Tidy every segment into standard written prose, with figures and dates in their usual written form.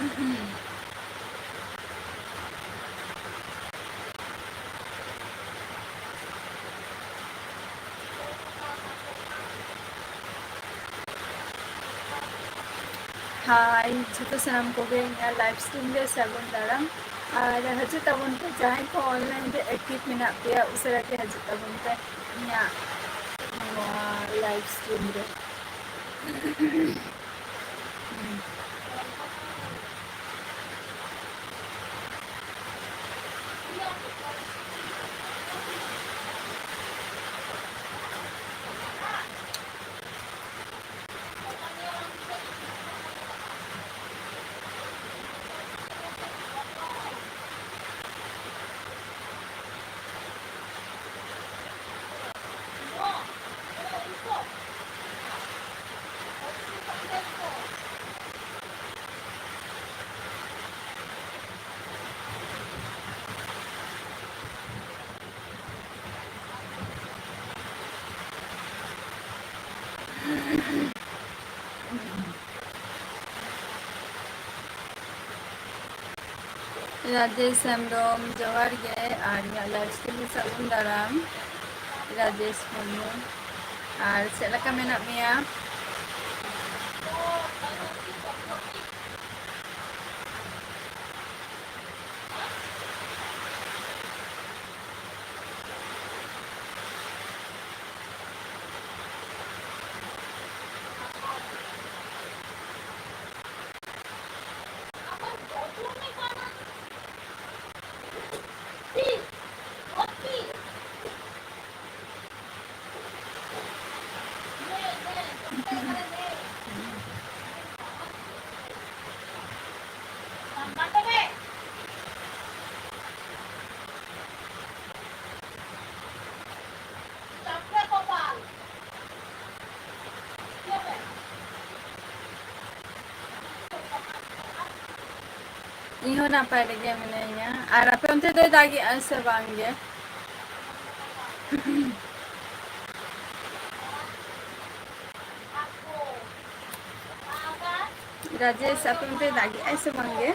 हाय जो सामान को लाइव स्ट्रीम रे सागुन दाराम और हजू तबन पे जहां को ऑनलाइन रे एक्टिव मेना पे उसरा के हजू तबन पे लाइव स्ट्रीम रे राजेश हेम्ब्रम जोहार गे और लाइव स्ट्रीम रे सागुन दाराम राजेश मुर्मू और चलका मेना मिया इहो नापाय रेगे मिनाइया और आपे उनते दे दागी ऐसे बांगे राजेश आपे उनते दागी ऐसे बांगे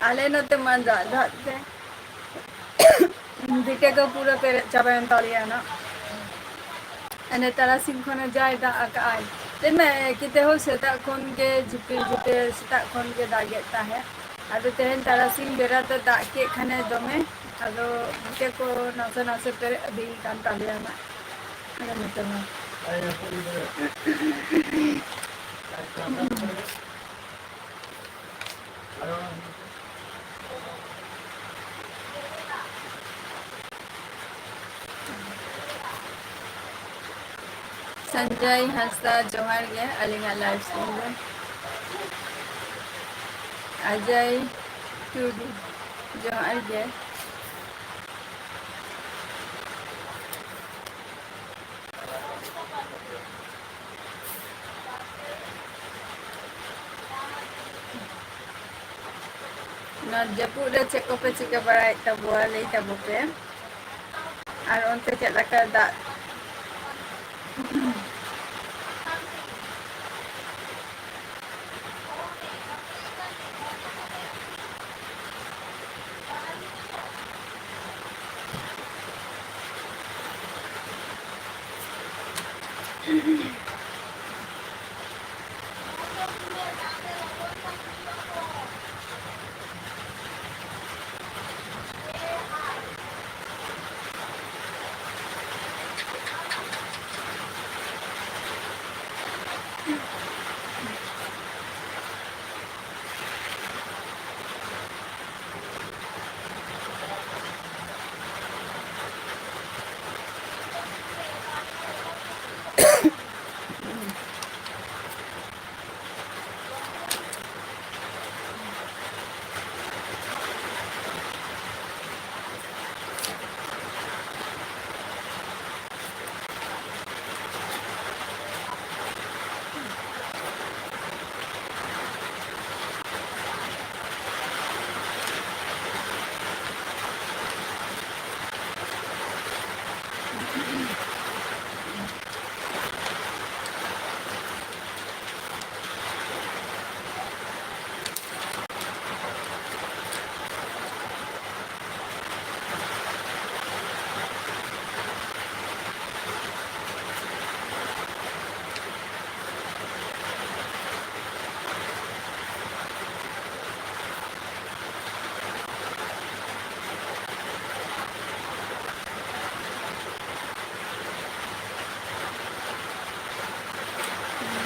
आले नते मन दाते दिटे को पूरा पे चाबायन तालिया ना अने तारा सिंखोने जाय दा आकाय तेमे किते हो सेता खन के झुपे झुपे सेता खन के दागेता है आदो तेहन तारा सिंह बेरा तो दाग के खाने दमे आदो दिटे को नासे नासे पे अभी कान तालिया ना अरे मतलब ना संजय हंसदा जोहार गे अलिंगा लाइव स्ट्रीम रे अजय टूडू जोहार गे ना जपुर रे चेक पे चिका बड़ा तबुआ ले तबु पे और उनते चला कर दा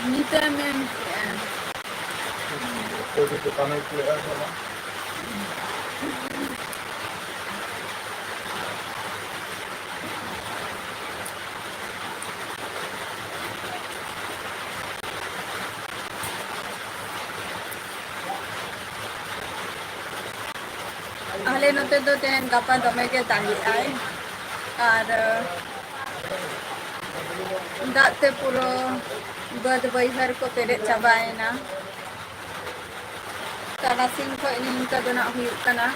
Nita mem Después de que están ahí plegando, ¿no? ale note do ten gapa dome ke tangi ai ar dak te puro bad baihar ko pere chabaena tarasing ko ninka do na huyuk kana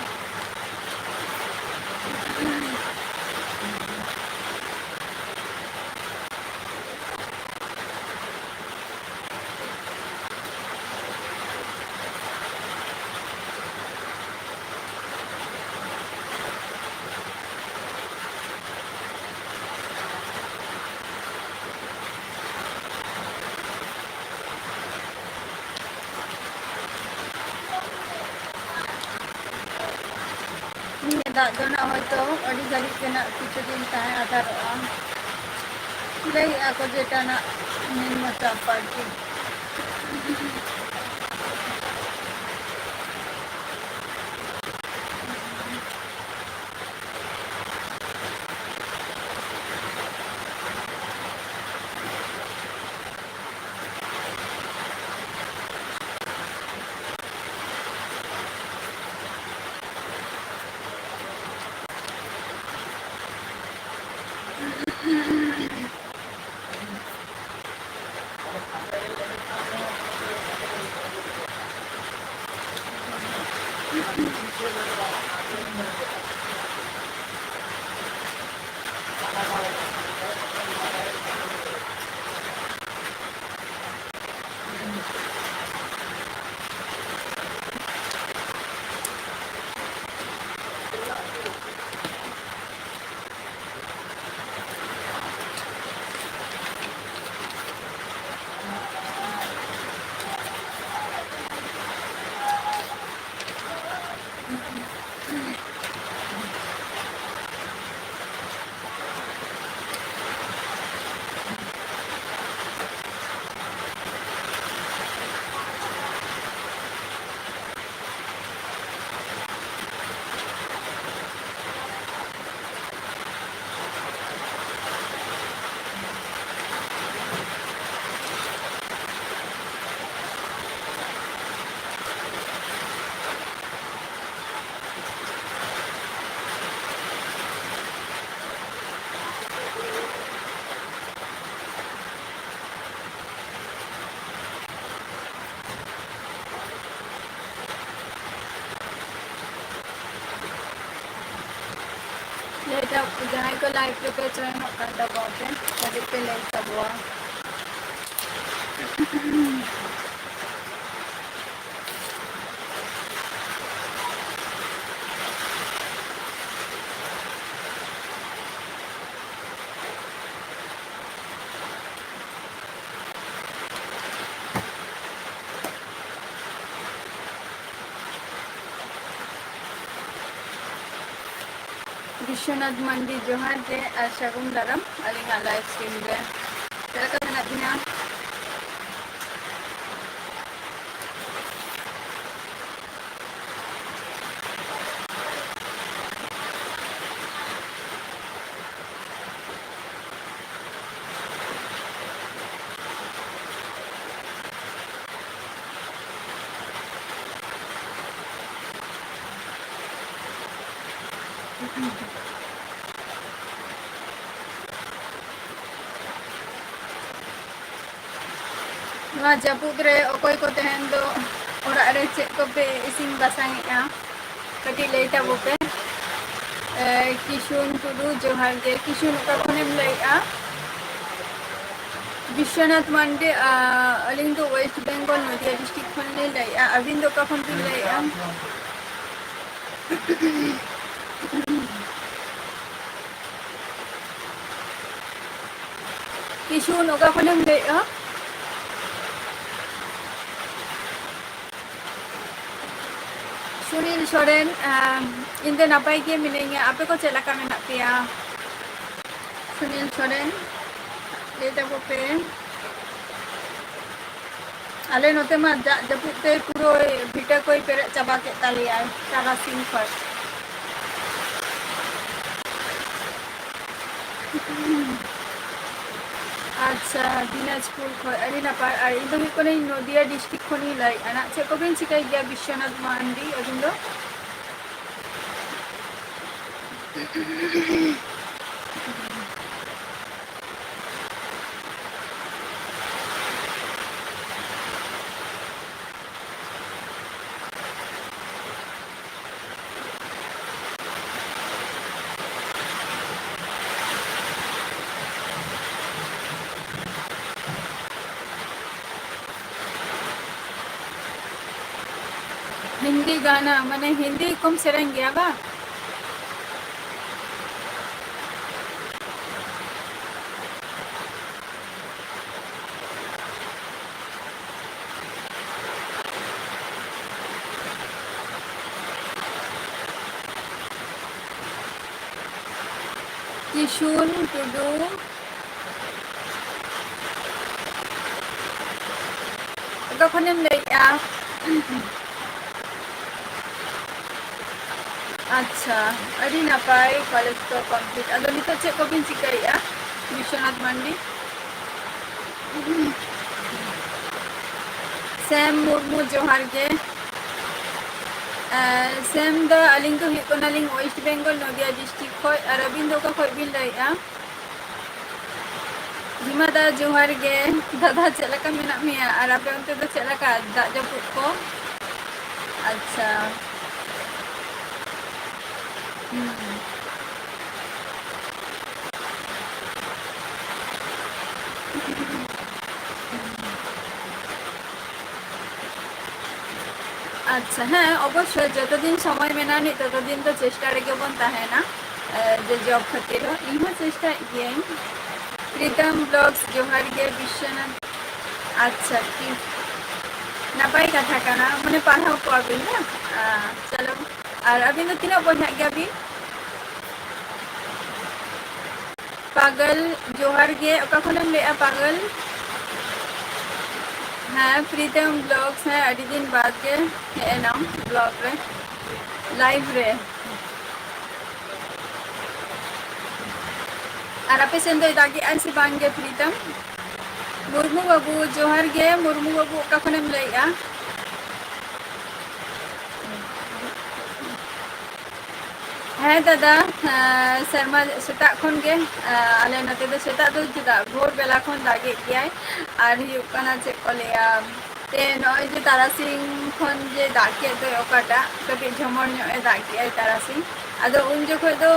dak do na hoyto adi gari kena kichu din tahe adaroa lei ako jeta na nin mata party later jahai ko live pe join kar dabote tadi pe like tabwa Vishwanath Mandi Johan de Ashagun Daram alinga live stream be teraka menatnya nua japut re okoy ko tehen do ora re cek ko pe ising basang ya kati lei tabu pe Kishun Tudu Johar ge Kishun ka konem lei a Vishwanath Mandi aling do West Bengal Nadia district khon lei a abindo ka khon lei a Kishun oka konem lei a Sunil Soren इन दिन नापाई के मिलेंगे आपे को चला का में नापिया सुनील सोरेन ले तब पे आले नोते मा दाग जपुते पुरो भिटा कोई पेरे चाबा के तालिया तारासिंग खय अच्छा दिनाजपुर खय अड़ी नापाय और इन दो हुई नदिया डिस्ट्रिक्ट खनी लाई आना चे को बिन चिकाई गया विश्वनाथ मांडी अबिन दो हिंदी गाना मैंने हिंदी कम सेरेंग गया बा किशुन टुडू तो खनेम ले अच्छा अड़ी नापाय कॉलेज तो कंप्लीट अदो नितो चे को बिन चिकाई विश्वनाथ मांडी सैम मुर्मू जोहार के सैम द अलिंग तो हिकोना लिंग वेस्ट बेंगल नदिया डिस्ट्रिक्ट खय और अबिन दो का खय बिन लइया हिमा दा जोहार के दादा चलका मेना मिया और आपे उनते तो चलका दाग जपुत को अच्छा अच्छा हाँ अवश्य जो दिन समय मेना नहीं तो दिन तो चेष्टा रेगे बन ताहेना जो जॉब खातिर इहो चेष्टा ये प्रीतम ब्लॉग्स जोहार के विश्वनाथ अच्छा की नापाय कथा काना माने पढ़ाओ को अबिन ना चलो और अबिन तो तीना बोझा गया अबिन पागल जोहार के ओका खनम ले पागल हाँ प्रीतम ब्लॉग्स है अड़ी दिन बाद के है नाम ब्लॉग रे लाइव रे और आपे सेन दो दागी ऐसे बांगे प्रीतम मुर्मू बाबू जोहार गे मुर्मू बाबू ओका खनम लेया हाँ दादा शर्मा सेता खन के आले नते दो सेता दो चेदा भोर बेला खन दागे गयाय और हुकाना चे को लेया ते नय जे तारासिंग खन जे दागे दो ओकाटा कभी झमर न्यो ए दागे तारासिंग आदो उन जखो दो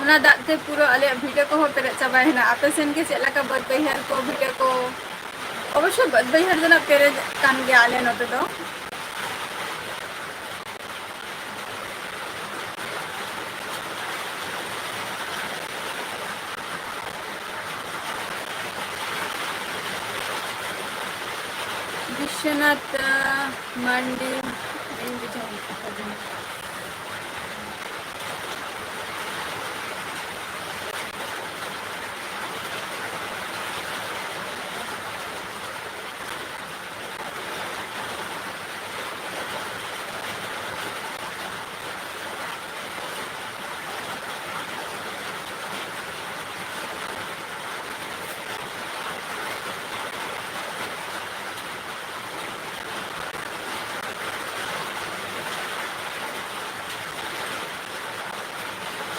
उना दाते पूरा आले भिडियो को हो पेरे चाबायना आपे सेन के चेलाका बद बैहर को भिडियो को अवश्य बद बैहर जना पेरे कान गया आले नते दो विश्वनाथ मांडी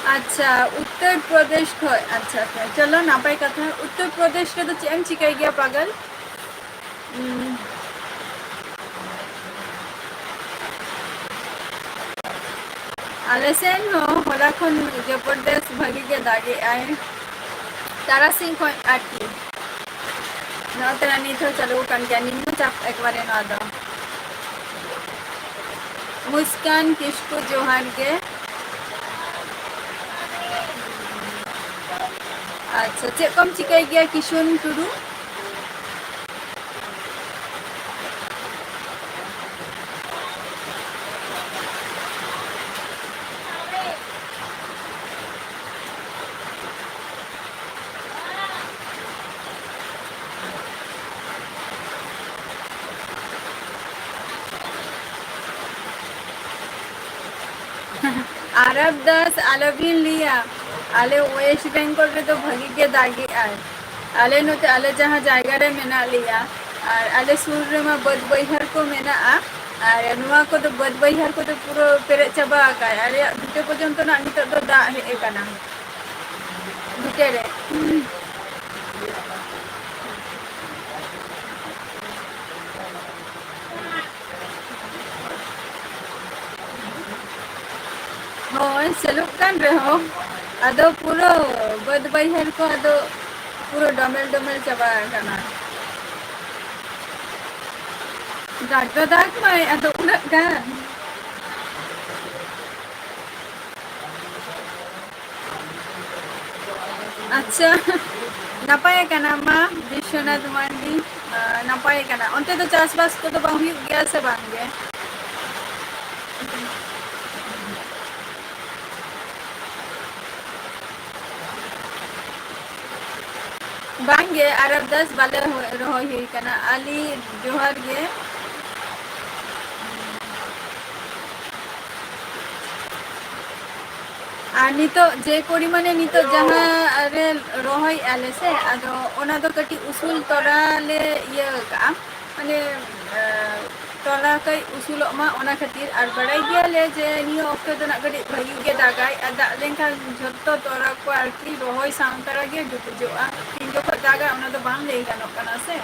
अच्छा उत्तर प्रदेश खय अच्छा अच्छा चलो नापाय कथा उत्तर प्रदेश के तो चेम चिकाई गया पागल आले सेन हो होला खन जबरदस्त भागी के दागे आए तारासिंग खय आटी नतरा नी तो चलो कन क्या निम्न चाप एक बारे ना दो मुस्कान किसको जोहार के अच्छा चे कम चिकाई गया किशुन टुडू आरब दास आलबिन लिया आले वेस्ट बेंगल रे तो भगी के दागी आए आले नोते आले जहाँ जायगा रे मेना लिया और आले सुर रे मा बद बैहर को मेना और नुआ को तो बद बैहर को तो पूरा पेरे चबा का आले दुटे पर्यंत ना नितो तो दा हे काना दुटे रे होय सेलुक कान रे हो आदो पूरा बद बैहर को आदो पूरा डमेल डमेल चबा काना दाग तो दाग माय आदो उनक kan अच्छा नापाय काना मा विश्वनाथ मांडी नापाय काना ओनते तो चासबास को तो बांग हुई गया से बांगे बांगे अरब दस बाले रहो ही काना अली जोहर गे नितो जे परिमाणे नितो जहाँ रे रोहई आले से आदो ओना दो कटी उसूल तोरा ले ये का माने तोरा कई उसूल मा ओना खातिर आर बड़ाई गया ले जे नियो ऑक्टो तो ना कटी भगी के दागाई आदा लेंका झोटो तोरा को आरती रोहई सांतरा गे जुट जोआ तीन जो दागा ओना तो बांग ले गानो कना से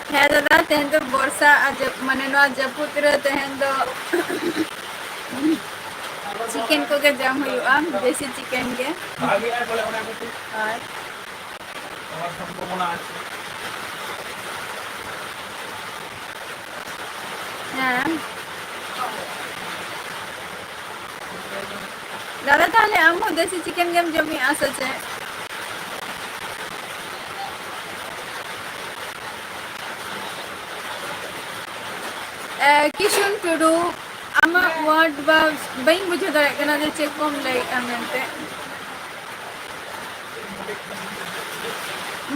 है दादा तेहन तो वर्षा माने नो जपुत रे तेहन तो चिकन को के जाम हुआ देसी चिकन के और हाँ दादा ताले आमो देसी चिकन गेम जमी आसचे किशुन टुडू आमा वर्ड बा बई मुझे दरे कना दे चेक कम लाई अमेंटे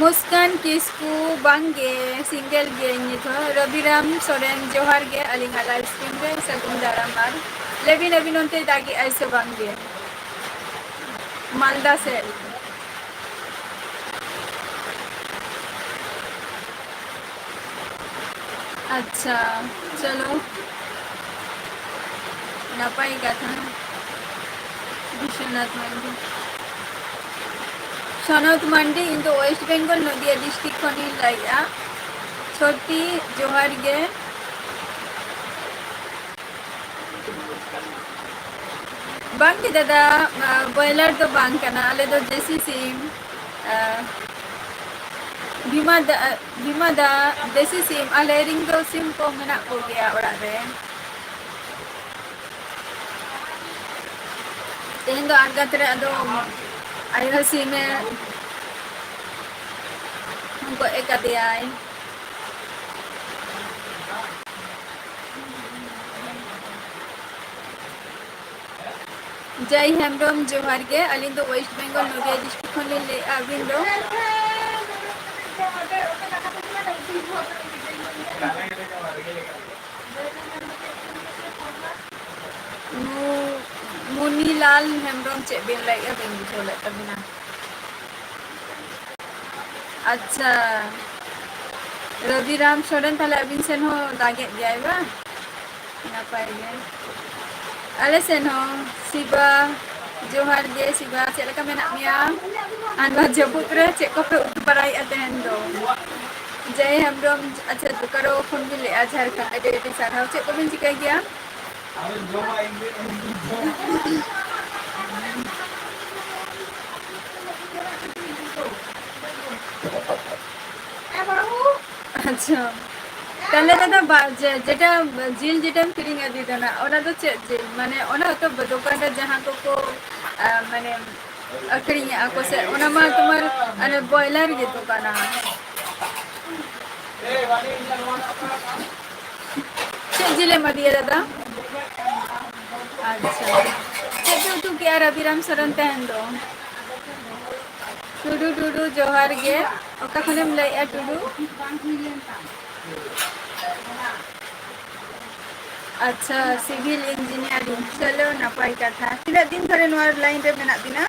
मुस्कान किस्कू बांगे सिंगल गे निथो रविराम सोरेन जोहार गे अलिंगा लाइव स्ट्रीम रे सगुन दारामार लेबिन अभिनंते दागी ऐसे बांगे मालदा से अच्छा चलो नापाई का था विश्वनाथ मंडी सनत मंडी इन तो वेस्ट बेंगल नदिया डिस्ट्रिक्ट खनि लाइया छोटी जोहार गे बांग दादा बॉयलर तो बांग कना आले तो देसी सिम भीमा दा देसी सिम आले रिंग दो सिम को मेना को गया ओड़ा रे तेहन दो आगत रे अदो आयो सिम हमको एक दियाय जय हेमब्रम जोहार गे अलिन दो वेस्ट बेंगल नदिया डिस्ट्रिक्ट खनि ले आबिन दो मुनीलाल हेमब्रम चे बिन लाई बिन बुझोले तबिना अच्छा रविराम सोरेन ताले अबिन सेन हो दागे जाएगा ना पाएंगे अले सेन हो शिवा जोहार गे शिवा चे लका मेना मिया आनवा जबुत रे चे को पे उतपराई अतेन दो जय हेमब्रम अच्छा तो करो फोन भी ले आधार का आइडेंटिटी सारा चे को बिन चिका गया अच्छा তাহলে দাদা যেটা জিল যেটা ফিরিং এ দিত না ওরা তো মানে ওনা তো দোকানটা যাহা को মানে अकड़ी ako se ona ma তোমার আরে বয়লার গে দোকান जिले में दिया दादा अच्छा तू क्या रविराम सरन तहन दो टुडू टुडू जोहार गे ओका खनेम लई टुडू अच्छा सिविल इंजीनियरिंग चलो नपाय कथा तीना दिन धरे नोआ लाइन रे मेना बिना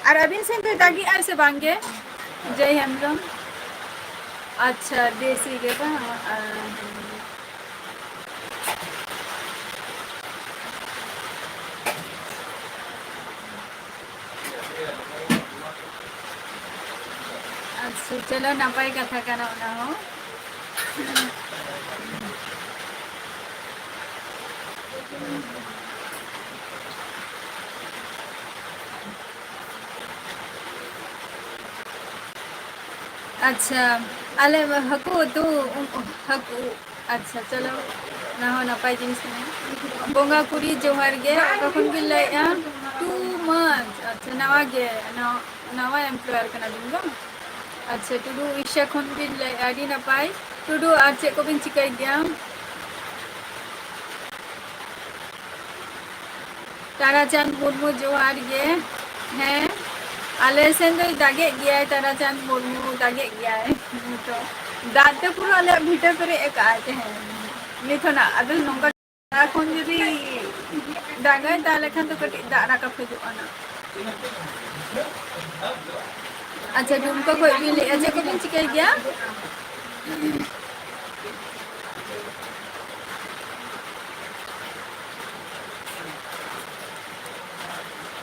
और अबिन से तो दागी आर से बांगे जय हेमब्रम अच्छा देसी के बा अच्छा चलो नपाय कथा कना ओना हो अच्छा अले हकू तू हकू अच्छा चलो ना हो नपाय जिनिस कना बोंगा कुड़ी जोहार गे कखन बिन लैया 2 months अच्छा नवा गे नवा एम्प्लॉयर कना बिन गो अच्छा टुडू इशा खन बिन लै आडी नपाय टुडू आर चे को बिन चिकाय गया ताराचंद मुर्मू जोहार गे हैं आले सेन दो दागे गया है ताराचंद मुर्मू दागे गया है तो दाते पूरा आले भीतर करे एक आते हैं निथोना अदल नंगा खन जदी दागे ताले खान तो कटी दारा का फेजो आना अच्छा तुमको कोई भी ले अच्छा को बिन चिकाय गया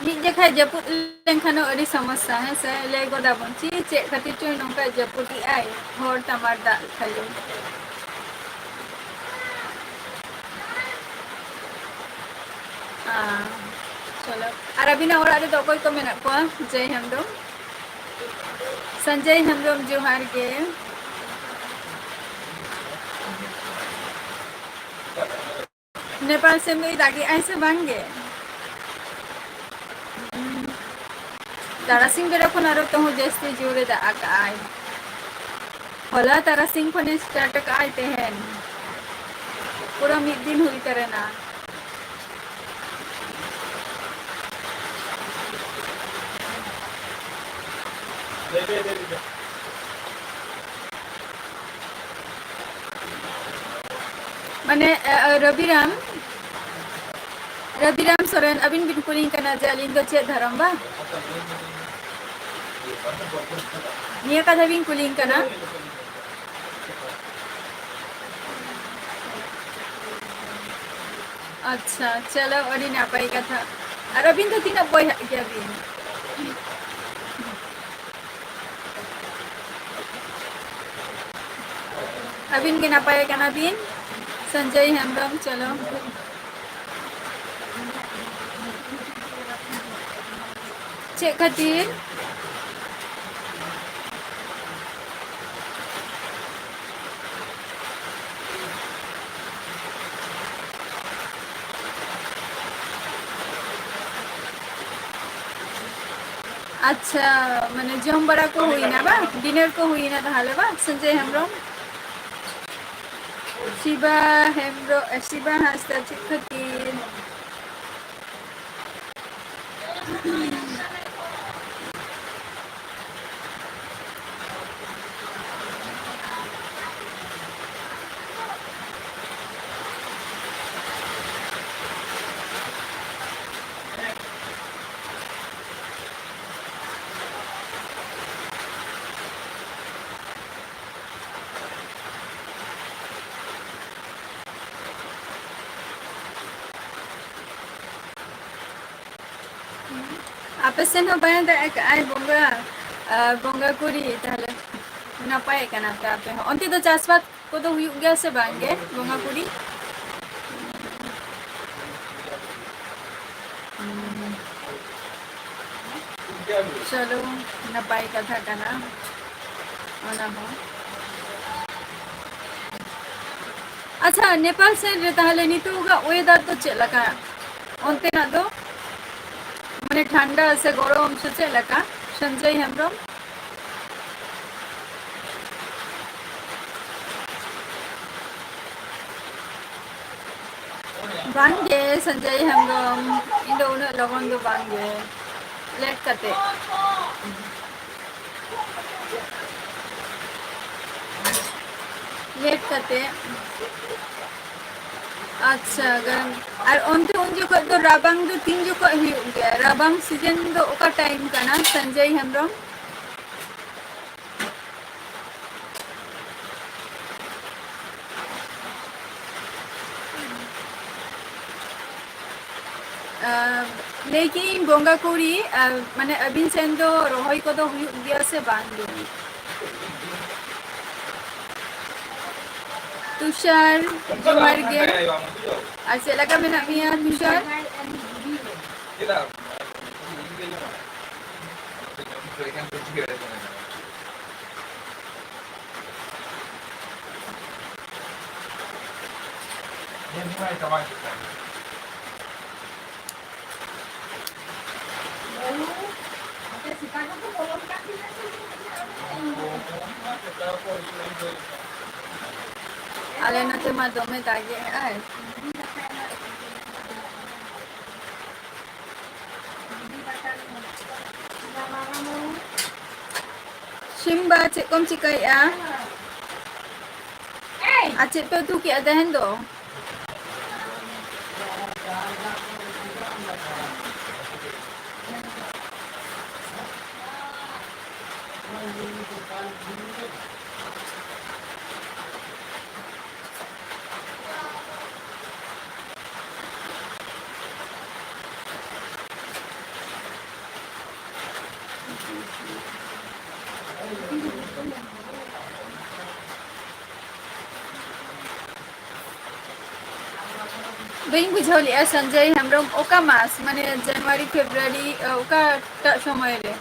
निजे जपुद लेखानो अड़ी समस्या है से ले गोदा बंची चे खातिर तो नंका जपुदी आय हर तमार दा खाली चलो और अभी ना और आरे तो कोई को मेना को जय हेमब्रम संजय हेमब्रम जोहार के नेपाल से मेरी दागी ऐसे बांगे तारासिंग बेरा खन आरो तो जस्ती जोरे दा आकाय होला तारासिंग खने स्टार्ट आय तेहन पूरा मिद दिन हुई करे ना माने रविराम सोरेन अबिन बिन कुलिंग कना जालिन दो चे धरम बा निया कथा बिन कुलिंग कना अच्छा चलो अड़ी नापाई कथा और अबिन तो तीना बोय गया बिन अबिन के नापाई कना बिन संजय हेमब्रम चलो चे खातिर अच्छा माने जम बड़ा को हुई ना बा डिनर को हुई ना ताहले बा संजय हेमब्रम शिबा हास्ता चे खातिर apa sen ho bayang da ai bonga kuri tahle napai kana ta pe onti to chasbat ko to huyug gaya se bange bonga kuri चलो नपाई कथा कना ओना हो अच्छा नेपाल से ताहले नितुगा वेदार तो चेलका ओनते ना दो माने ठंडा से गरम से चेलका संजय हेमब्रम बांगे संजय हेमब्रम इंदो उन लगन दो बांगे लेट कते हेट करते अच्छा गरम और ओनते उन जो तो राबांग दो तीन जो गया राबांग सीजन दो ओका टाइम करना संजय हेम्ब्रम लेकिन बोंगा कुड़ी माने अबिन सेन दो रोहई को दो गया से बांध तुषार जोहार गे अच्छा लगा मेना मिया Tushar Alena te mató me tagué ay Simba cik kom cikai ya Acik pe tu ki ada hendo Bain बुझाव लिया संजय हमरो ओका मास माने जनवरी फेब्रुआरी ओका समय रे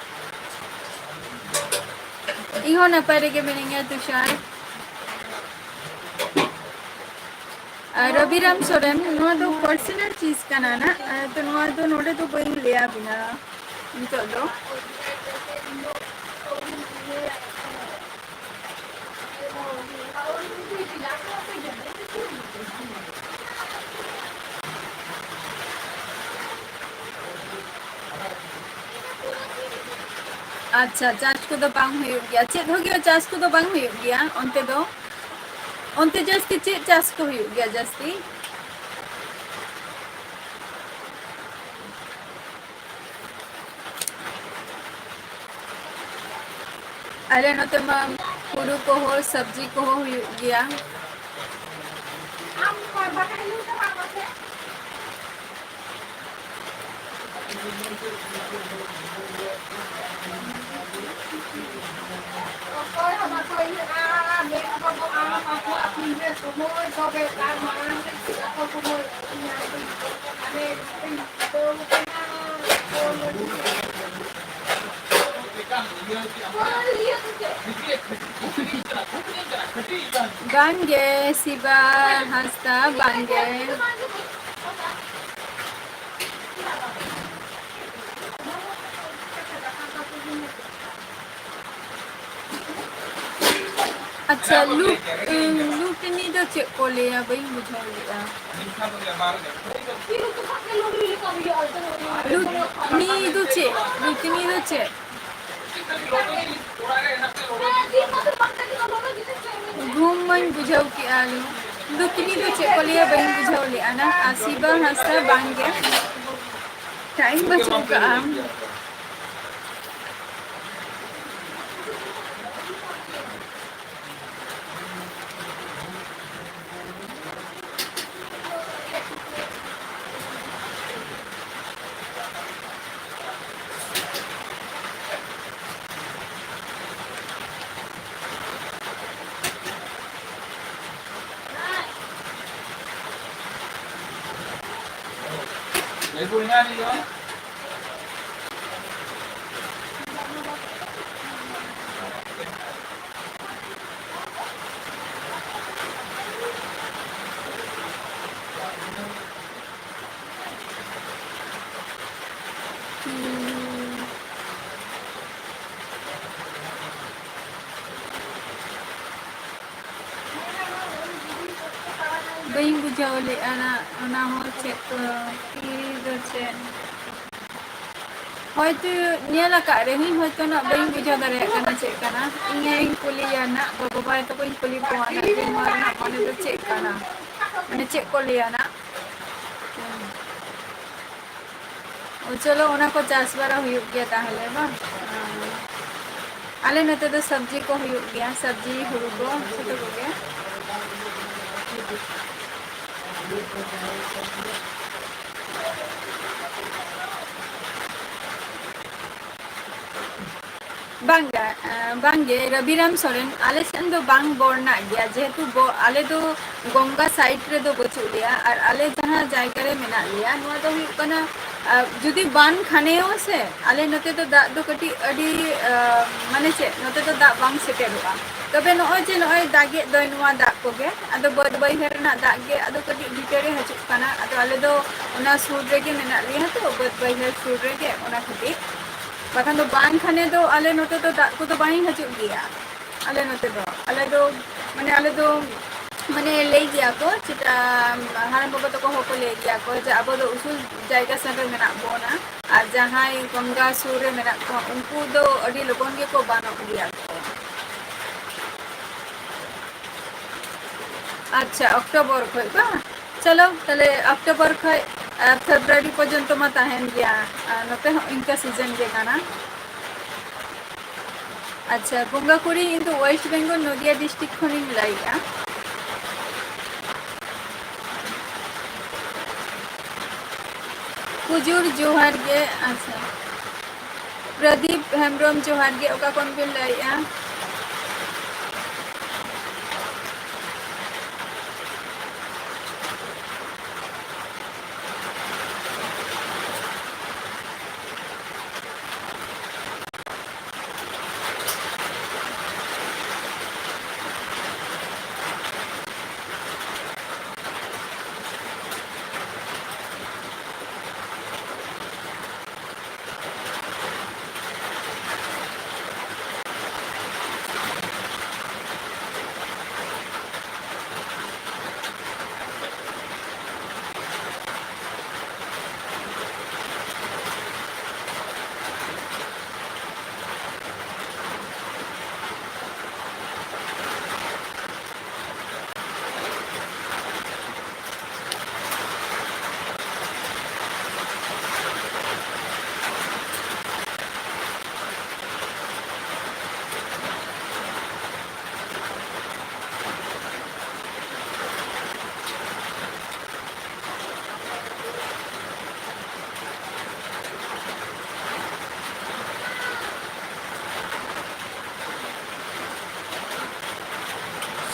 इहो न पारे के मिलेंगे तुषार रविराम सोरेन नो तो पर्सनल चीज का ना तो नो तो नोडे तो कोई लिया बिना नितो दो अच्छा चार्ज को तो बांग हुई गया चेक हो गया चार्ज को तो बांग हुई गया onte जस्ती चेक चार्ज को हुई गया जस्ती अरे नो तो मां पुरु को हो सब्जी को हो हुई गया Bangge siba hasta bangge अच्छा लूट नहीं तो चेक को ले या भाई बुझा लिया लूट नहीं तो चेक घूम मन बुझाओ की आलू लूट नहीं तो चेक को ले या भाई बुझाओ लिया ना आसिबा हंसा बांगे टाइम बचो का Ibu ini ada ya? Bayi buja oleh anak ho cek kiri do cek হয়তো নিয়ালা কারে নি হয়তো না বাই বুঝা দাঁড়ায় কানা চেক কানা ইং কুলিয়া না বাবা তো কই কুলি কোয়া না মার না মানে তো চেক কানা মানে চেক কুলিয়া না ও চলো ওনা को चास बारा हुयुग गया ताहले बा आले नते तो सब्जी को हुयुग गया सब्जी हुरु को छोटो को गया bangga bangge Rabiram Soren ale sen do bang borna gya jehetu ale do gonga side re do bochu liya ar ale jaha jayga re mena liya noa do huyuk kana judi ban khaneo se ale note to da do kati adi mane che note to da bang seteroa tobe noy je noy dage doi noa da koge ado bod bai herna dage ado kati bitere hachuk kana ado ale do ona sur re ge mena liya to bod bai her sur re ge ona khati bahkan do ban khane do ale note to da ko to bai hachuk gya ale note do ale do মানে লেই গিয়া ko chita haram baba to ko hoko lei gya ko je abo do usul jaiga sabe mena bona ar jahai ganga sur re mena ko unku do adi logon ge ko banok gya ko अच्छा October खय बा चलो तले October खय February पर्यंत मा ताहेन गया नते इनका सीजन गे गाना अच्छा गंगाकुड़ी इंटू वेस्ट बेंगल नदिया डिस्ट्रिक्ट खनिन लाइया कुजूर जोहार गे अच्छा प्रदीप हेमब्रम जोहार गे ओका कोन बिन लाइया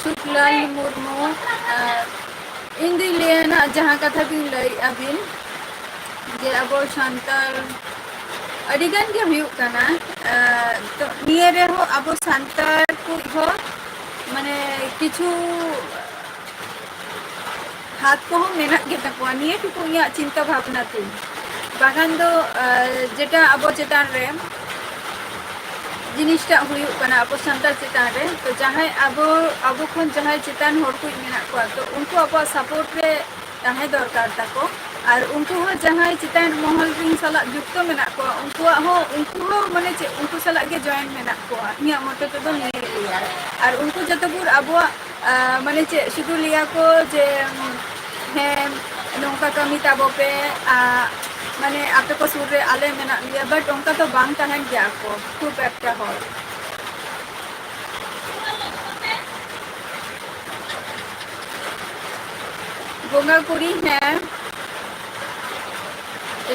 शुक्लाल मुर्मू इंदी लेना जहाँ कथा भी लई अबिन जे अबो शांतार अडिगन के हुयुग कना तो निये रे हो अबो शांतार को हो माने किछु हाथ को हम मेना के तकवा निये टुकु इया चिंता भावना तु बागान दो जेटा अबो चेतान रे जिनिसटा हुयुग कना अबो शांतार चेतान रे तो जहां अबो खन जहां चेतान होर को मेना को तो उनको अबो सपोर्ट रे ताहे दरकार ताको और उनको हो जहां चेतान महल रिंग सला जुक्त मेना को उनको हो माने चे उनको सला के जॉइन मेना को इया मते तो निये लिया और उनको जतपुर अबो माने चे शुद्ध लिया को जे हे नौका कमी ताबो पे माने आपे को सुर रे आले मेना लिया बट उनका तो बांग ताहन गया को खूब एकटा हो गंगाकुड़ी है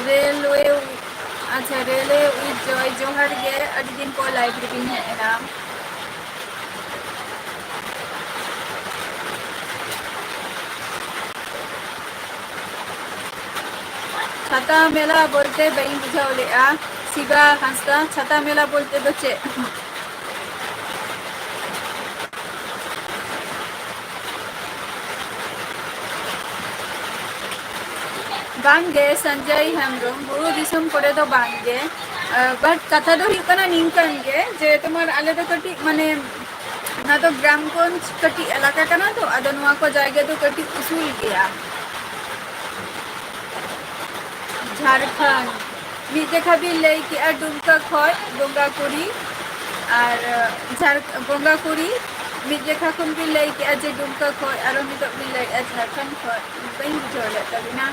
रेलवे अच्छा रेलवे विद जॉय जोहर गे अडी दिन को लाइव रिपिंग है नाम छाता मेला बोलते बहन बुझाओ ले शिवा हंसता छाता मेला बोलते बच्चे बांगे संजय हेमब्रम बुरु दिसम करे तो बांगे बट कथा दो हिकना निंकन गे जे तुम्हार आले तो कटी माने ना तो ग्रामगंज कटी इलाका कना तो अदो नोआ को जायगा तो कटी उसूल गया झारखंड ᱢᱤᱫ ᱡᱮᱠᱷᱟ ᱵᱤᱱ ᱞᱟᱹᱭ ᱠᱮᱜᱼᱟ ᱰᱩᱢᱠᱟ ᱠᱷᱚᱡ ᱵᱚᱸᱜᱟ ᱠᱩᱲᱤ ᱟᱨ ᱵᱚᱸᱜᱟ ᱠᱩᱲᱤ ᱢᱤᱫ ᱡᱮᱠᱷᱟ ᱠᱷᱚᱱ ᱵᱤᱱ ᱞᱟᱹᱭ ᱠᱮᱜᱼᱟ ᱡᱮ ᱰᱩᱢᱠᱟ ᱠᱷᱚᱡ ᱟᱨᱚ ᱱᱤᱛᱚᱜ ᱵᱤᱱ ᱞᱟᱹᱭᱮᱜᱼᱟ ᱡᱷᱟᱲᱠᱷᱚᱸᱰ ᱠᱷᱚᱡ ᱵᱟᱹᱧ ᱵᱩᱡᱷᱟᱹᱣ ᱞᱮᱫ ᱛᱟᱵᱤᱱᱟ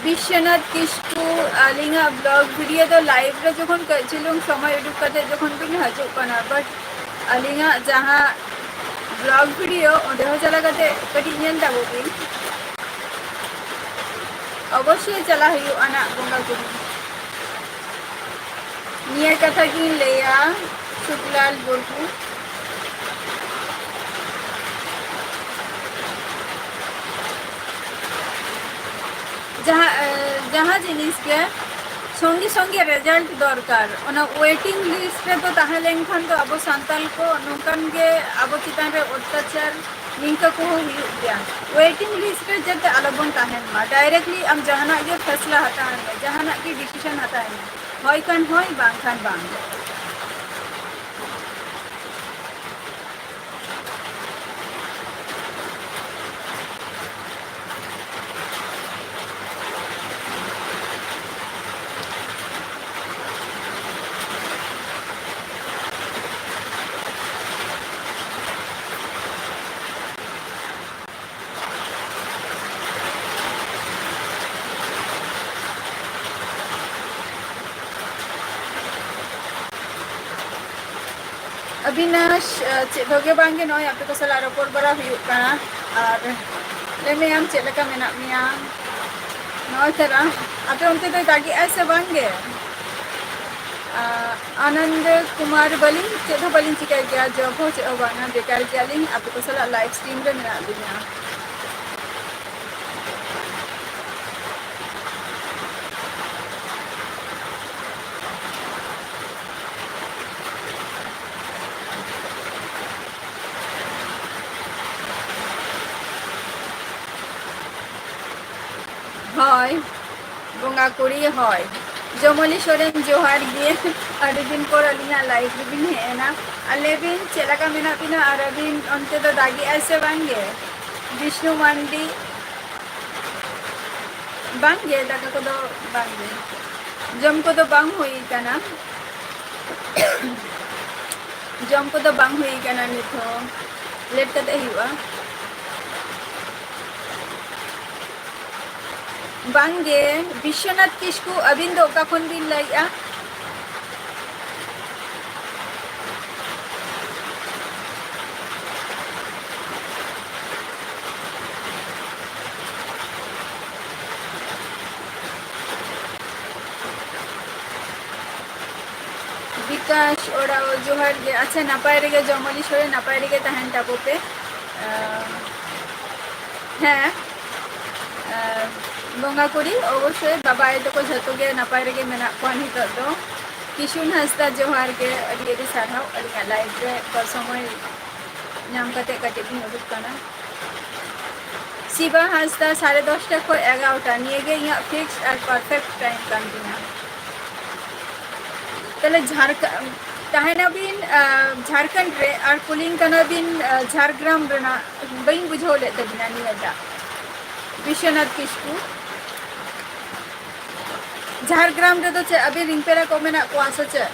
विश्वनाथ किस्कू आलिंगा ब्लॉग वीडियो तो लाइव रे जखन कचुलुंग समय उडुक कते जखन बिन हजु कना बट आलिंगा जहां ब्लॉग वीडियो ओंदे हो चला कते कटी नेल दाबो बिन अवश्य चला हुई आना बोंगा गुडी निया कथा की लेया सुखलाल बोलू जहाँ जहाँ जिनिस के संगे संगे रिजल्ट दरकार ओना वेटिंग लिस्ट रे तो ताहे लेनखान तो अब सांताल को नोकान के अब चितान रे अत्याचार निंका को हुई गया वेटिंग लिस्ट रे जते अलबन ताहेन मा डायरेक्टली हम जहाना के फैसला हटाए में जहाना की डिसीजन हटाए में होय कान होय बांग खान बांग अविनाश चेदोगे बांगे नय आपे को सला रपोर बरा हुई काना और लेमे हम चेलका मेना मिया नय तेरा आपे उनते तो दागी ऐसे बांगे आनंद कुमार बलिंग चेदो बलिंग चिका गया जब हो चे बांगा बेकार गया लिंग आपे को सला लाइव स्ट्रीम रे मेना बिना হয় বঙ্গা কুড়ি হয় জমলি সোরেন জোহার গিয়ে আড়ি দিন পর আলিনা লাইভ বিন হেনা আলে বিন চেলাকা মেনা পিনা আর বিন অন্তে তো দাগি আইসে বাঙ্গে বিষ্ণু মান্ডি বাঙ্গে দাকা কো দো বাঙ্গে জম কো দো বাং হই কানা জম কো দো বাং হই কানা নিথো लेट कते हुआ बांगे विश्वनाथ किस्कू अबिन दो का खन बिन लाइया विकास ओड़ा जोहार गे अच्छा नापाय रे जमली सोरे नापाय रे तहन टापो पे हैं बंगा कुड़ी अवश्य बाबा आई तो को झतो गे नापाय रे मेना को नित दो किशुन हंसदा जोहार गे अडी अडी साराव अडी लाइव रे पर समय नाम कते कटे भी उडुक कना शिवा हंसदा 10:30 टा को 11 टा निये गे या फिक्स और परफेक्ट टाइम कान दिना तले झारखंड ताहेना बिन झारखंड रे और पुलिंग कना बिन झारग्राम रेना बइन बुझो ले तबिना नियदा विश्वनाथ किस्कू झारग्राम रे तो चे अभी रिंगपेरा को मेना को आसो चे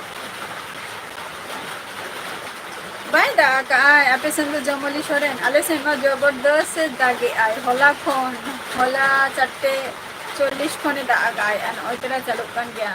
बायदा का आपे संग जमली सोरेन आले सेमा जबरदस्त दागे आय होला खन होला 4:40 खने दाग आय अन ओतरा चालू कान गया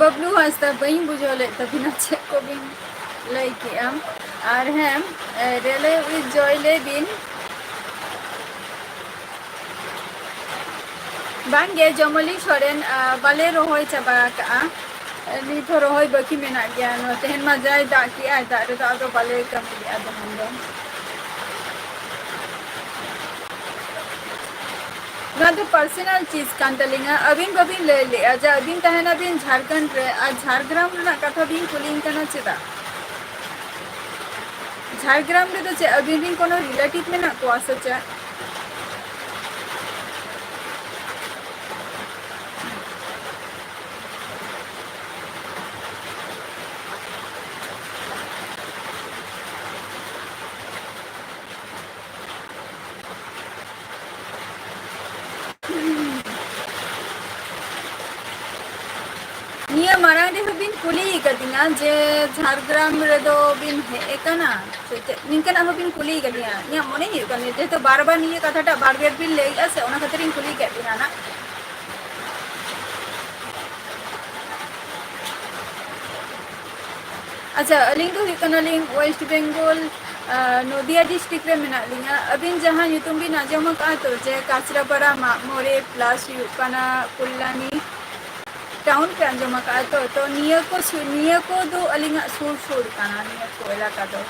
बबलू हंसता बही बुझोले तभी नचे को बिन लाइक हम और हम रेले विद जॉयले बिन बांगे जमली सोरेन बाले रोहय चाबा का नित रोहय बाकी मेना गया नो तेहन मा जाय दा की आय दा रे दा बाले कमी गया दो ना तो पर्सनल चीज कान तलिंगा अबिन बबिन ले ले आजा अबिन तहन अबिन झारखंड रे आ झारग्राम रे ना कथा बिन कुलिंग कना चेदा झारग्राम रे तो चे अबिन बिन कोनो रिलेटिव में ना को आसे चे निया मारा दे बिन कुली कदिना जे झारग्राम रे दो बिन हे कना निकना हो बिन कुली कदिया निया मने ही कने जे तो बार बार निया कथाटा बार बार बिन ले आसे ओना खातिर कुली कदिना ना अच्छा अलिंग तो हिकना लिंग वेस्ट बंगाल नदिया डिस्ट्रिक्ट रे मेना लिंगा अबिन जहां युतुम बिन आजम का तो जे काचरापाड़ा मागमोरे प्लस युकना कुल्लानी टाउन पे अंजम का तो निया को दो अलिंगा सुर सुर काना निया को इलाका दो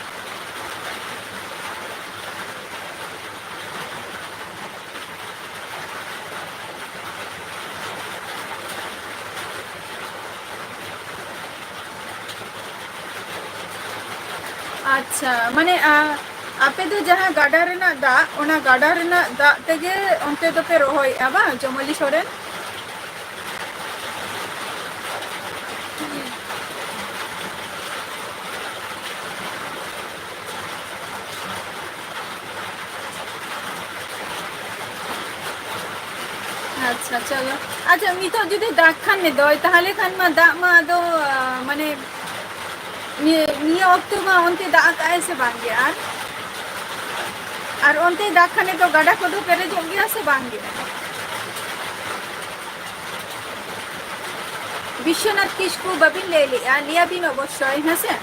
अच्छा माने आपे तो जहां गाडा रेना दा ओना गाडा रेना दा तेगे ओनते तो पे रोहय आबा जमली सोरेन अच्छा चलो अच्छा मितो जुदि दाग खान ने दय ताहले खान मा दा मा दो माने निया अक्टो मा ओनते दाग आए से बांगे और ओनते दाग खाने तो गाडा को दो पेरे जो गया से बांगे विश्वनाथ किसको बबिन ले लिया लिया बिन अवश्य है से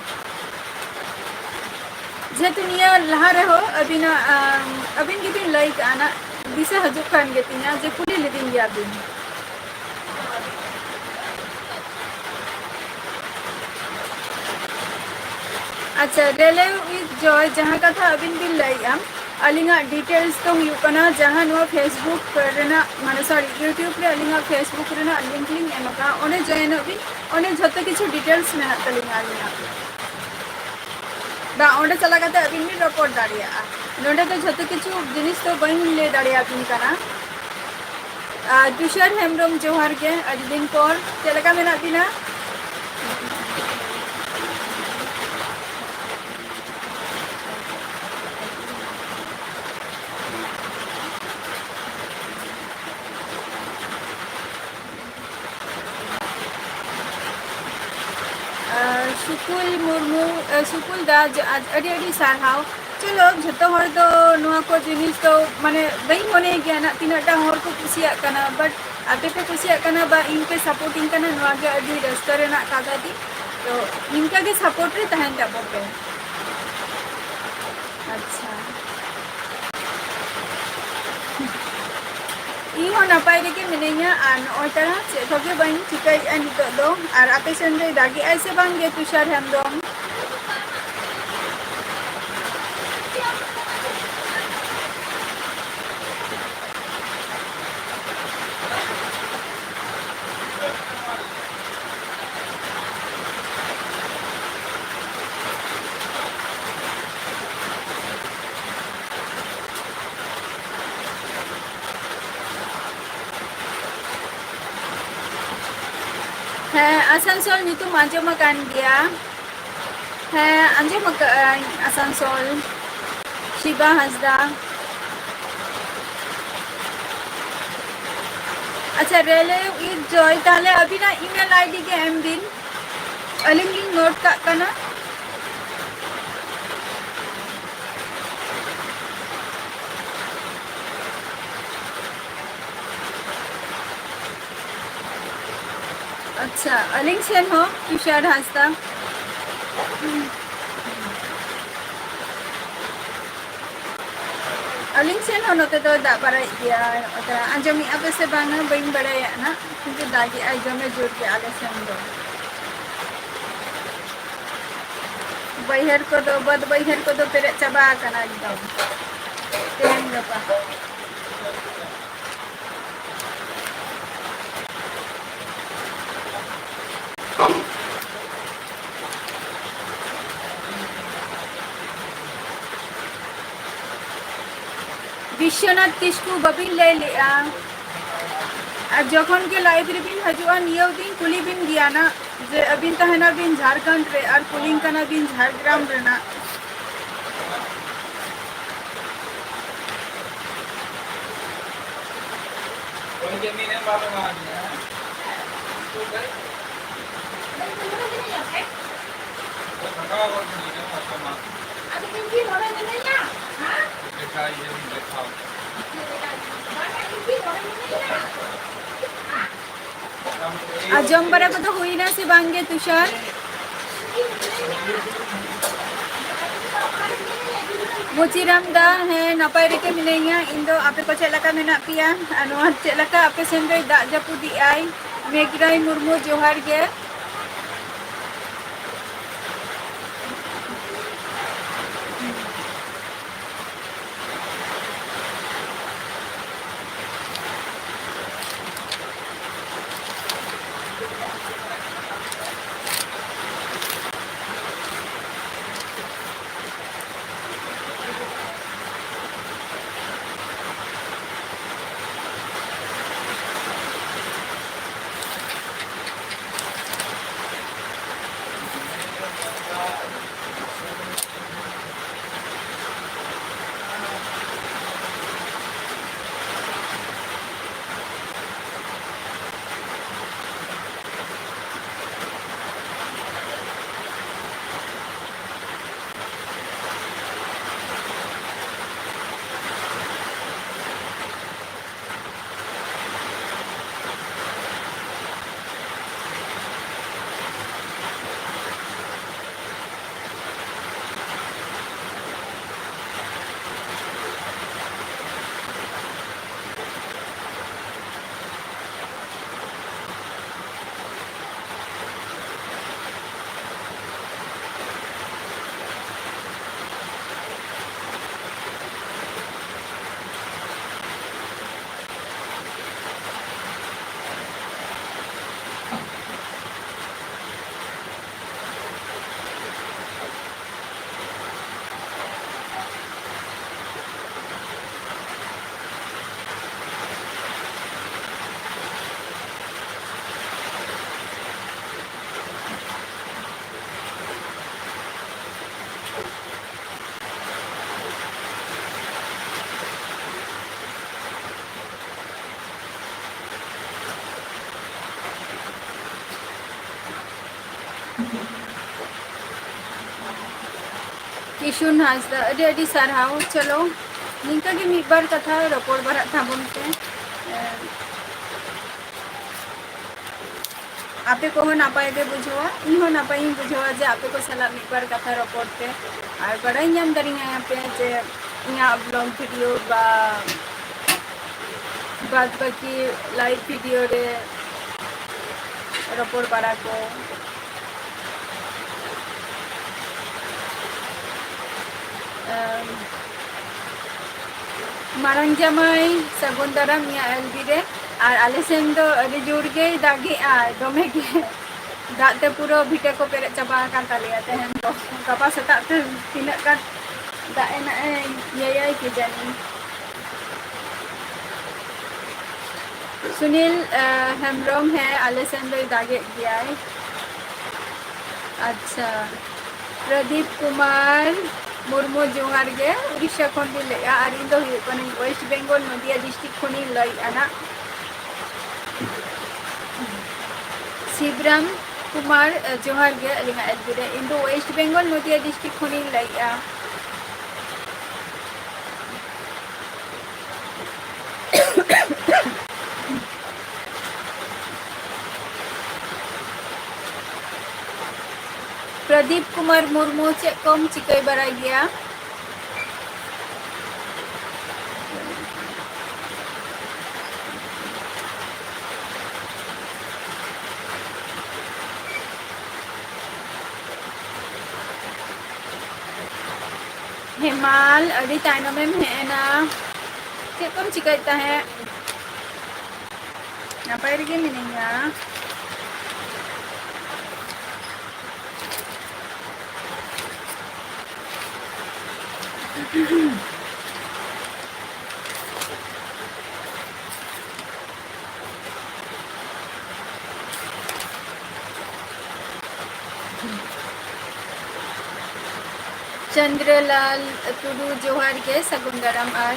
जेतु निया लहा रहो अबिन की बिन लाइक आना दिसे हजु खान गेतिना जे कुली लिदिन या बिन अच्छा रेले जो जहां का था अबिन बिन लाइया अलिंगा डिटेल्स तो युकना जहां नो फेसबुक रेना माने सॉरी यूट्यूब रे अलिंगा फेसबुक रेना लिंक एमका ओने जॉइन अबिन ओने जतो किछु डिटेल्स में तलिंगा अलिंगा बा ओंडे चला गते अबिन भी रिपोर्ट दाड़िया नोंडे तो जतो किछु जिनिस तो बइन ले दाड़िया बिन कना तुषार हेमब्रम जोहार के अज दिन पर चलका मेना बिना सुकुल मुर्मू सुकुल दा आज अड़ी अड़ी सारहाव चलो झतो हर दो नुआ को जिनिस तो माने बई होने गया ना तीनटा हर को कुसिया कना बट आते पे कुसिया कना बा इनके सपोर्टिंग कना नुआ के अड़ी रस्तर ना कागा दी तो इनका के सपोर्ट रे तहन जाबो पे अच्छा इहो नपाय रे के मिनेया आन ओतरा से थके बइन ठिकै अनि तो दो और आपे संजय दागी ऐसे बांगे तुषार हेमब्रम है आसनसोल नितुम आंजम कान गया है आंजम आसनसोल शिबा हंसदा अच्छा रेले जॉय ताले अभी ना ईमेल आईडी के एम दिन अलिंग नोट का कना अच्छा अलिंग सेन हो तुषार हंसदा अलिंग सेन हो नोते तो दा बाराय गया ओतरा आंजमी आपे से बांगा बइन बड़ाया ना किंतु दागी आई जमे जोर के आले सेन दो बैहर को दो बद बैहर को दो पेरे चबा कना एकदम तेहन गपा विश्वनाथ किसकु बबिन ले लिया और जखन के लाइब्रेरी बिन हजुआ नियो दिन कुली बिन गया ना जे अबिन तहना बिन झारखंड रे और कुलिंग कना बिन झारग्राम रे ना कोई जमीन है बाबा मारने हैं तो गए तो थका हुआ नहीं है आपका मार अभी किसी होने नहीं ना हाँ देखा ये भी देखा आजम बरा को तो हुई ना सी बांगे तुषार मुचिराम दा है नपाय रेके मिलेंगे इंदो आपे को चलका मेना पिया अनुवाद चलका आपे सेंद्र दा जपुदी आई मेघराय मुर्मू जोहार गे किशुन हासदा अडी अडी सारहाव चलो निंका के मिद बार कथा रपोड़ बारा थाबुन पे आपे को नापाय के बुझवा इन हो नापाय बुझवा जे आपे को सला मिद बार कथा रपोड़ पे और बड़ा नाम दरी है पे जे इया ब्लॉग वीडियो बा बाद बाकी लाइव वीडियो रे रपोड़ बारा को मारंग जमाई सगुन दाराम या एलबी रे और आले सेन दो अडी जोर के दागी आ दमे के दाते पूरा भिटे को पेरे चबा कान तालिया तेहन तो गपा सेता ते तिना का दाए ना ये के जानी सुनील हेमब्रम है आले सेन दो दागे गया है। अच्छा प्रदीप कुमार मुर्मू जोहार गे उड़ीसा खन भी ले और इन दो वेस्ट बेंगल नदिया डिस्ट्रिक्ट खनी लई आना शिवराम कुमार जोहार गे अलिंगा एलबी इन दो वेस्ट बेंगल नदिया डिस्ट्रिक्ट खनी लई आ प्रदीप कुमार मुर्मू चे कम चिकई बराई गया हेमाल अड़ी ताइनमेम हेना चेक कम चिकायता है नापाय रेगे मिनिया चंद्रलाल टुडू जोहार के सगुन दाराम आर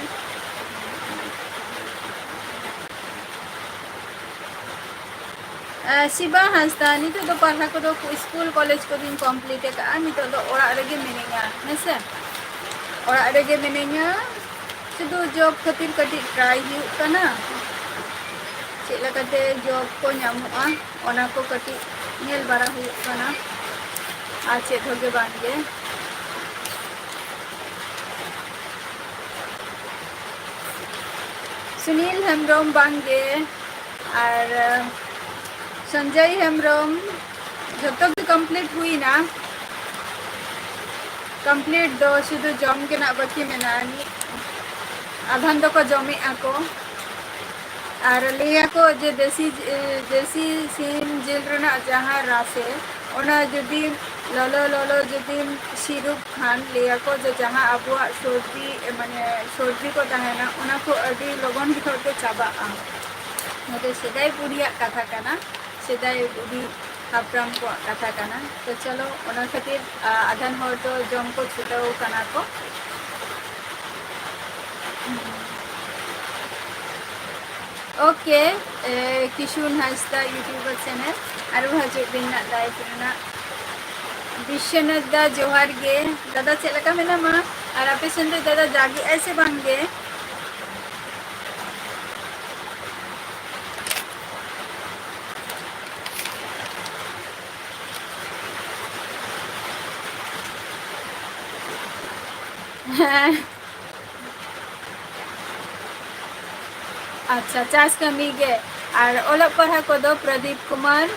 शिबा हंसदा नितो दो पढ़ा को दो स्कूल कॉलेज को दिन कंप्लीट का नितो दो ओरा रेगे मिनिया हेसे ओरा रेगे मिनिया शुधु जॉब खातिर कटी ट्राई हुई कना चेक लगाते जॉब को ᱧᱟᱢᱚᱜᱼᱟ ओना को कटी नेल बारा हुई कना आ चेक होगे बांगे सुनील हेम्ब्रम बांगे और संजय हेम्ब्रम जो भी कंप्लीट हुई ना कंप्लीट दो शुद्ध जम के ना बाकी मेनानी आधान दो को जमे आको और लिया को जे देसी सीम जिल रना जहाँ रासे ओना जुदी ललो ललो जुदी सिरुप खान लिया को जो जहाँ अबुआ सर्दी माने सर्दी को तहना ओना को अभी लगन भी थोड़े चाबा मतलब सेदाई बुढ़िया कथा कना सेदाई बुढ़ी हापराम को कथा कना तो चलो ओना खातिर आधान हर तो जम को छुटाओ कना को okay Kishun Hansda YouTuber channel और हजू बिना लाइफ रना विश्वनाथ दा जोहार गे दादा चेक लगा मेना मा और आपे संदे दादा जागी ऐसे बांगे अच्छा चास कमी गे और ओला पढ़ा को दो प्रदीप कुमार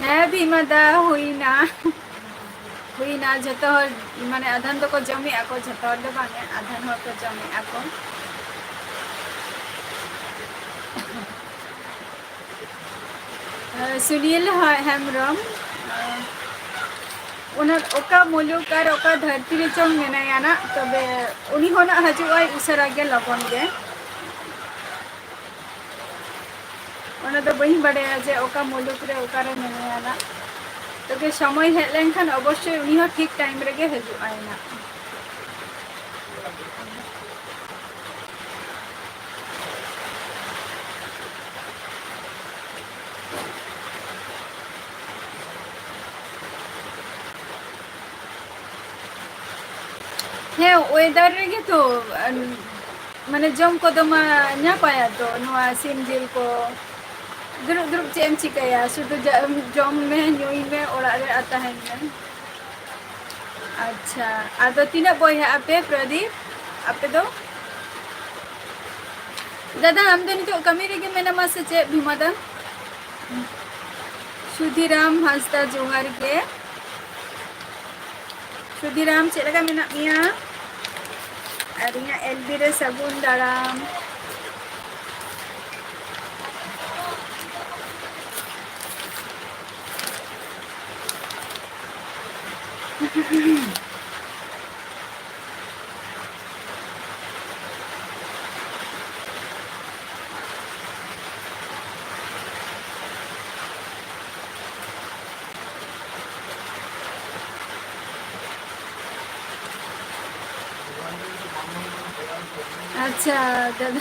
है भीमा दा हुई ना जतो माने आधान तो को जमी आको जतो दो बांगे आधान हो को जमी आको सुनील हेम्ब्रम ओका मुलुकार ओका धरती रे चोंग मेनाया ना तबे उनी होना हजुआय उसरा गे लगन गे ओना तो बही बड़े जे ओका मुलुक रे ओका रे मेनाया ना तो के समय हे लेनखान अवश्य उनी हो ठीक टाइम रे गे हजुआय ना है वेदर रे तो माने जम को दमा न्या पाया तो नवा सिम जिल को दुरुप दुरुप चेम चिकाया शुद्ध जम में न्यूई में ओड़ा रे आता है में अच्छा आदो तीना बॉय है आपे प्रदीप आपे दो दादा हम दोनों तो कमी रे के मेना मासे चे भीमादा सुधीराम हंसदा जोहार के सुधीराम चेक लगा मेना मिया अरिया एलबी रे सगुन दाराम अच्छा दादा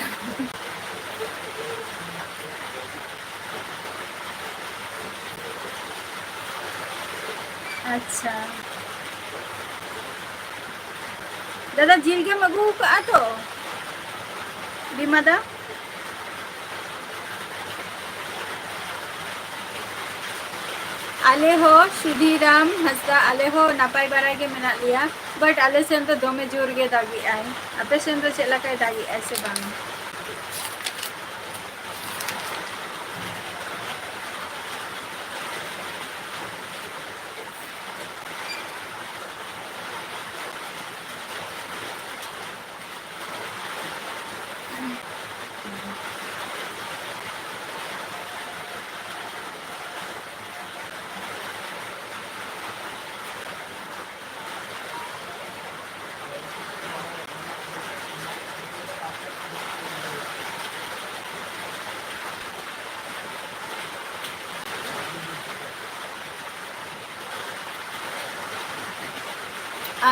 अच्छा दादा झील के मगू का तो बीमादा आले हो सुधीराम हंसदा आले हो नापाय बारा के मेना लिया बट आले सेन तो दोमे जोर गे दागी आए आपे सेन तो चला का दागी ऐसे बांग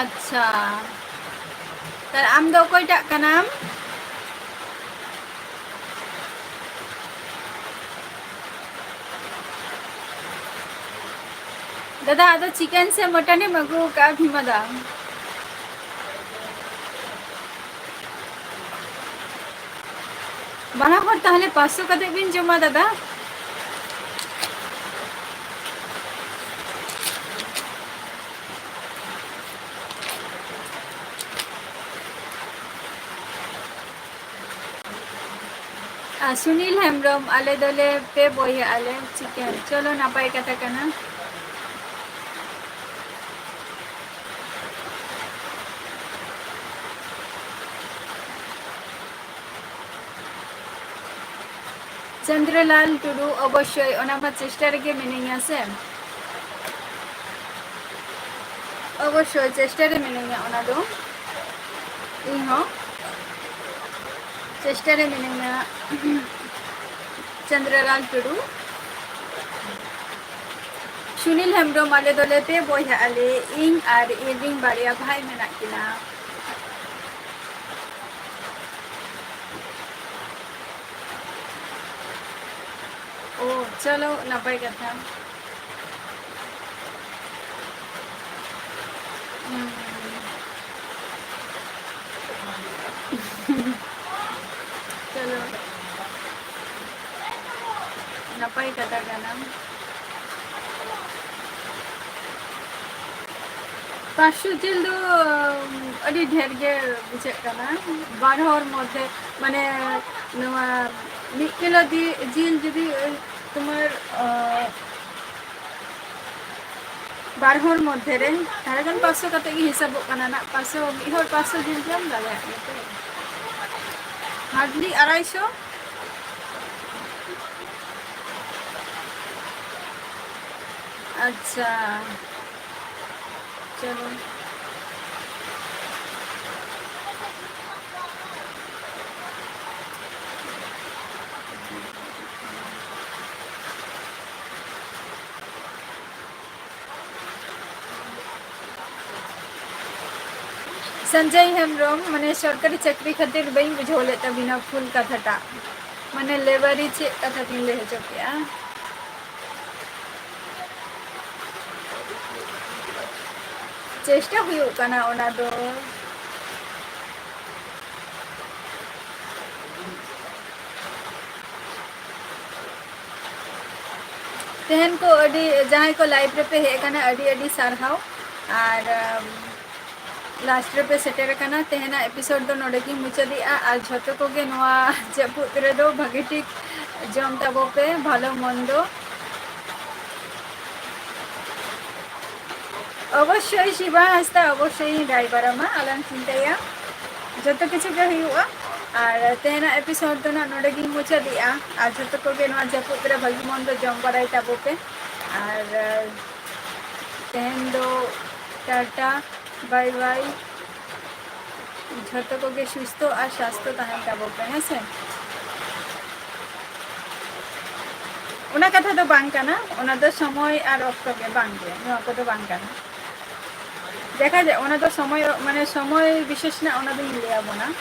अच्छा तर आम दो कोईटा कनाम दादा आदो चिकन से मटन ही मगू का भीमा दा बाना हर ताहले 500 कते बिन जमा दादा सुनील हेम्ब्रम आले दोले पे बोय आले चिकन चलो नापाय कथा कना चंद्रलाल टुडू अवश्य ओनामा चेष्टा रेगे मिनिया से अवश्य चेष्टा रे मिनिया ओना दो इहो चेष्टा रे मिनिया चंद्रलाल टुडू सुनील हेम्ब्रम आले दोले पे बोय आले इन आर इविंग बारिया भाई मेना किना ओ चलो नापाय कथा चलो नापाय कथा कना पाशु जिल दो अड़ी ढेर गे बुझे कना बार हर मध्य माने नवा 1 किलो जिल जदी तुम्हार बार हर मध्य रे तारे गन 500 कते गी हिसाब कना ना 500 इहर 500 जिल जम दाले हार्डली 250 अच्छा चलो संजय हेम्ब्रम माने सरकारी चाकरी खातिर बई बुझोले तबिना फुल कथाटा माने लेबरी चे कथा तीन ले चोकिया चेष्टा हुई कना ओना दो तेहन को अडी जहां को लाइव रे पे हे कना अडी अडी सारहाव और लास्ट रे पे सेटर कना तेहना एपिसोड दो नोडे की मुचादिया और झतो को गे नोआ जपुत रे दो भागे ठीक जम ताबो पे भालो मंदो अवश्य शिवा हस्ता अवश्य ड्राइवर मा आलम चिंताया जतो किछु के हुआ और तेना एपिसोड तो ना नोडे की मुचादिया और झतो को गे नोआ जपुत रे भागे मंदो जम बराई ताबो पे और तेन दो टाटा बाय बाय झतो को गे सुस्थ और स्वास्थ्य तहन ताबो पे है से उना कथा दो बांग काना उना दो समय और ऑक्टो के बांग के नोआ को दो बांग काना देखा जाए उना दो समय माने समय विशेष ना उना दो मिलिया बना